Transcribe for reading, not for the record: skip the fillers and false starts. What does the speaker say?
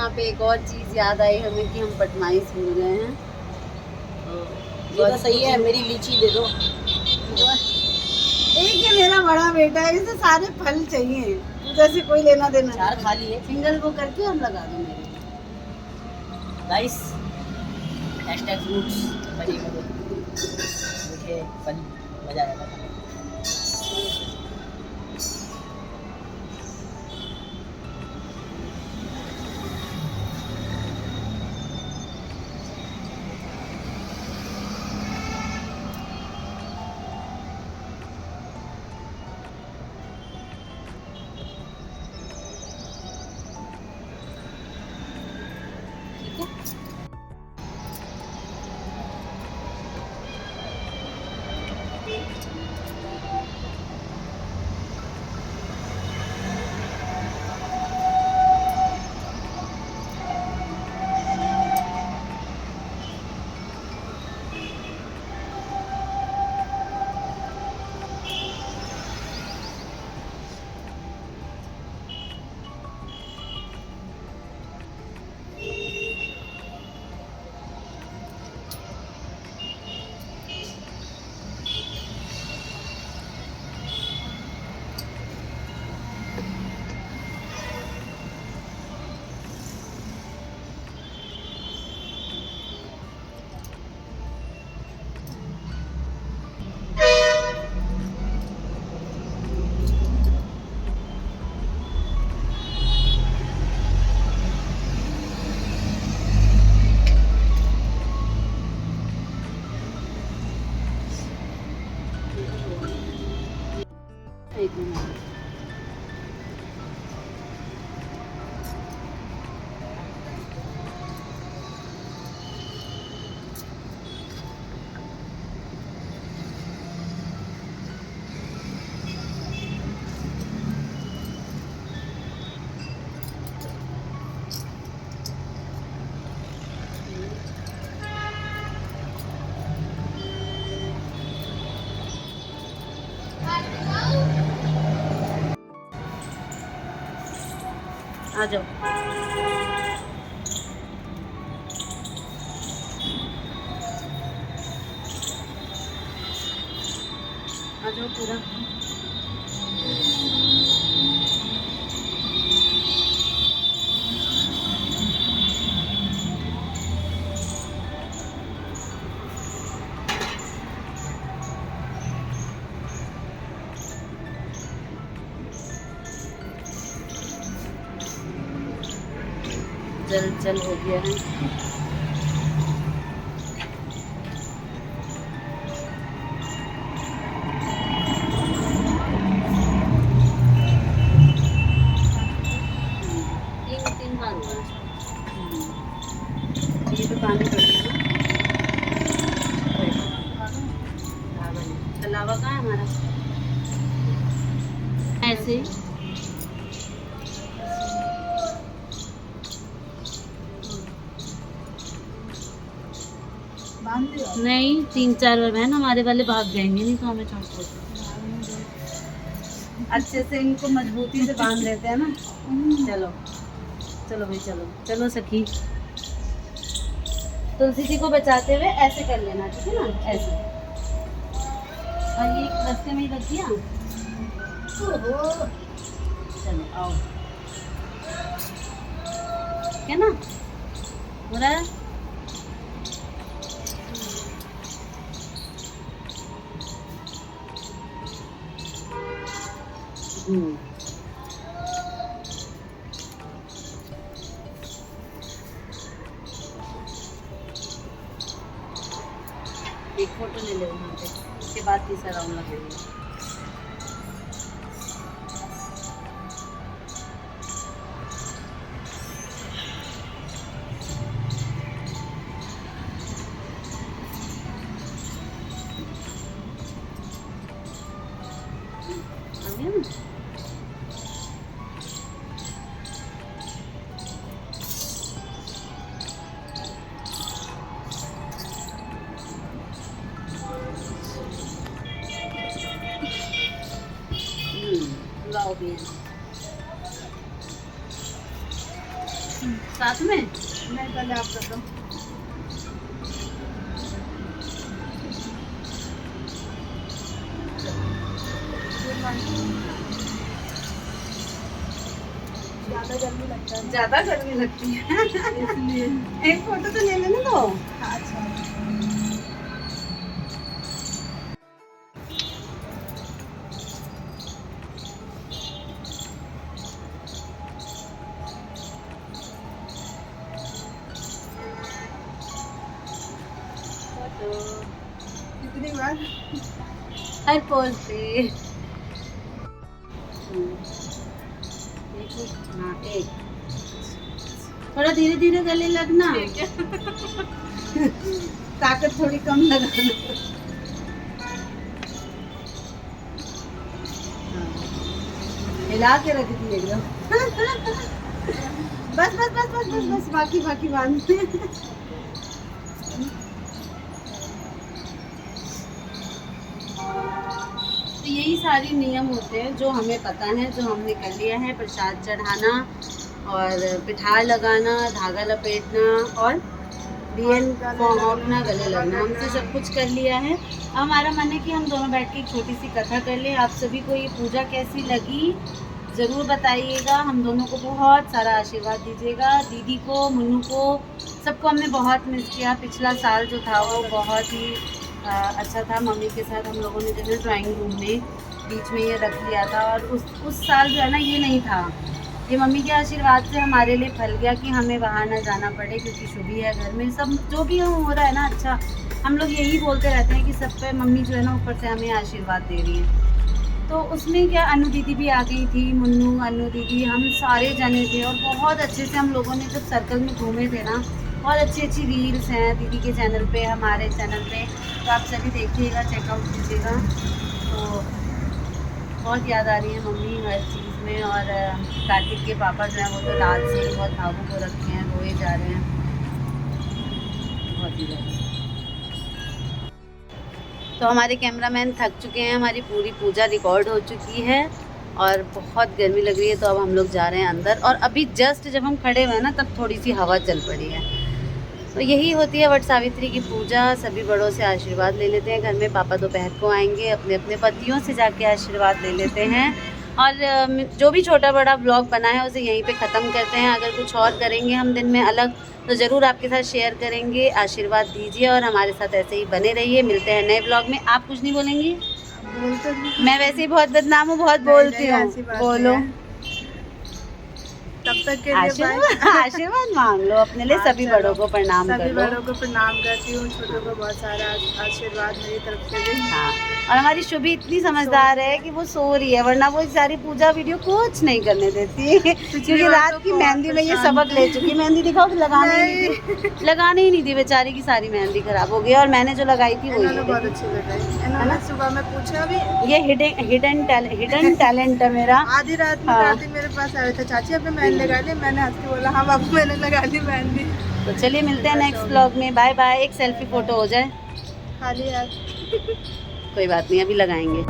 यहाँ पे एक और चीज़ याद आई हमें कि हम पटमाइश भूल गए हैं। ये तो सही है, मेरी लीची दे दो। एक है मेरा बड़ा बेटा है, इसे सारे फल चाहिए, जैसे कोई लेना देना। चार खा लिए सिंगल वो करके और लगा दो मेरे गाइस। #फ्रूट्स बनी मुझे फल मजा आ जाता है। आ जाओ। आ जाओ पूरा। चल हो गया है। तीन बार हुआ। ये तो पानी पड़ेगा ना। अलावा कहाँ है हमारा? ऐसे नहीं, 3-4 बार बहन, हमारे वाले भाग जाएंगे नहीं तो हमें छोड़। अच्छे से इनको मजबूती से बांध लेते हैं ना। चलो चलो भाई, चलो चलो सखी। तुलसी जी को बचाते हुए ऐसे कर लेना, ठीक है ना? ऐसे। और ये रास्ते में ही रख दिया। चलो आओ, है ना? हो रहा है। एक फोटो ले ले वहाँ पे, उसके बाद तीसरा राउंड लगाएंगे। आ गया ना? लाओ भी साथ में नहीं, पहले आप कर दो। ज्यादा गर्मी लगता है। ज्यादा गर्मी लगती है इसलिए। एक फोटो तो ले लेने दो। अच्छा। कितनी बार? हर पोज पे हाँ एक थोड़ा धीरे धीरे गले लगना ताकत थोड़ी कम लगाना। हाँ, हिला के रख दी एकदम बस बस बस बस बस बस बाकी बाकी बांधते तो यही सारे नियम होते हैं जो हमें पता है, जो हमने कर लिया है। प्रसाद चढ़ाना और पिठार लगाना, धागा लपेटना और बियन पहुँचना, गले लगना, हमसे सब कुछ कर लिया है। अब हमारा मन है कि हम दोनों बैठ के एक छोटी सी कथा कर लें। आप सभी को ये पूजा कैसी लगी ज़रूर बताइएगा। हम दोनों को बहुत सारा आशीर्वाद दीजिएगा। दीदी को, मुन्नू को, सबको हमने बहुत मिस किया। पिछला साल जो था वो बहुत ही अच्छा था। मम्मी के साथ हम लोगों ने जो है ड्राइंग रूम में बीच में ये रख लिया था और उस साल जो है ना ये नहीं था। ये मम्मी के आशीर्वाद से हमारे लिए फल गया कि हमें बाहर ना जाना पड़े, क्योंकि शुभी है घर में। सब जो भी हो रहा है ना अच्छा, हम लोग यही बोलते रहते हैं कि सब पे मम्मी जो है ना ऊपर से हमें आशीर्वाद दे रही है। तो उसमें क्या, अनु दीदी भी आ गई थी, मुन्नू, अनु दीदी, हम सारे जने थे और बहुत अच्छे से हम लोगों ने जब सर्कल में घूमे थे ना, बहुत अच्छी अच्छी रील्स हैं दीदी के चैनल पे, हमारे चैनल पे, तो आप सभी देखिएगा, चेकआउट कीजिएगा। तो बहुत याद आ रही है मम्मी हर चीज़ में। और कार्तिक के पापा जो हैं वो तो लाल से बहुत भावुक हो रखे हैं, रोए जा रहे हैं बहुत ही ज़्यादा। तो हमारे कैमरामैन थक चुके हैं, हमारी पूरी पूजा रिकॉर्ड हो चुकी है और बहुत गर्मी लग रही है। तो अब हम लोग जा रहे हैं अंदर और अभी जस्ट जब हम खड़े हुए ना तब थोड़ी सी हवा चल पड़ी है। तो यही होती है वट सावित्री की पूजा। सभी बड़ों से आशीर्वाद ले लेते हैं। घर में पापा दोपहर को आएंगे, अपने अपने पतियों से जाके आशीर्वाद ले लेते हैं। और जो भी छोटा बड़ा ब्लॉग बना है उसे यहीं पे ख़त्म करते हैं। अगर कुछ और करेंगे हम दिन में अलग तो ज़रूर आपके साथ शेयर करेंगे। आशीर्वाद दीजिए और हमारे साथ ऐसे ही बने रहिए। मिलते हैं नए ब्लॉग में। आप कुछ नहीं बोलेंगी? मैं वैसे ही बहुत बदनाम हूँ, बहुत बोलती हूँ। बोलो। तब तक के लिए आशीर्वाद मांग लो अपने लिए। सभी बड़ों को प्रणाम कर लो। सभी बड़ों को प्रणाम करती हूँ, छोटों को बहुत सारा आशीर्वाद मेरी तरफ से भी। हाँ, और हमारी शुभी इतनी समझदार है कि वो सो रही है, वरना वो सारी पूजा वीडियो कुछ नहीं करने देती क्योंकि रात की मेहंदी में ये सबक ले चुकी है। मेहंदी दिखाओ, लगाने ही नहीं दी बेचारी की, सारी मेहंदी खराब हो गई। और मैंने जो लगाई थी वो बहुत अच्छी लगाई। इन्होंने सुबह में पूछा भी, ये हिडन टैलेंट है मेरा। आधी रात में कार्तिक मेरे पास आए थे, चाची आपने मेहंदी लगा ली? मैंने हंस के बोला हाँ बाबू मैंने लगा ली मेहंदी। तो चलिए मिलते हैं नेक्स्ट ब्लॉग में। Bye bye. एक सेल्फी फोटो हो जाए खाली यार। कोई बात नहीं, अभी लगाएंगे।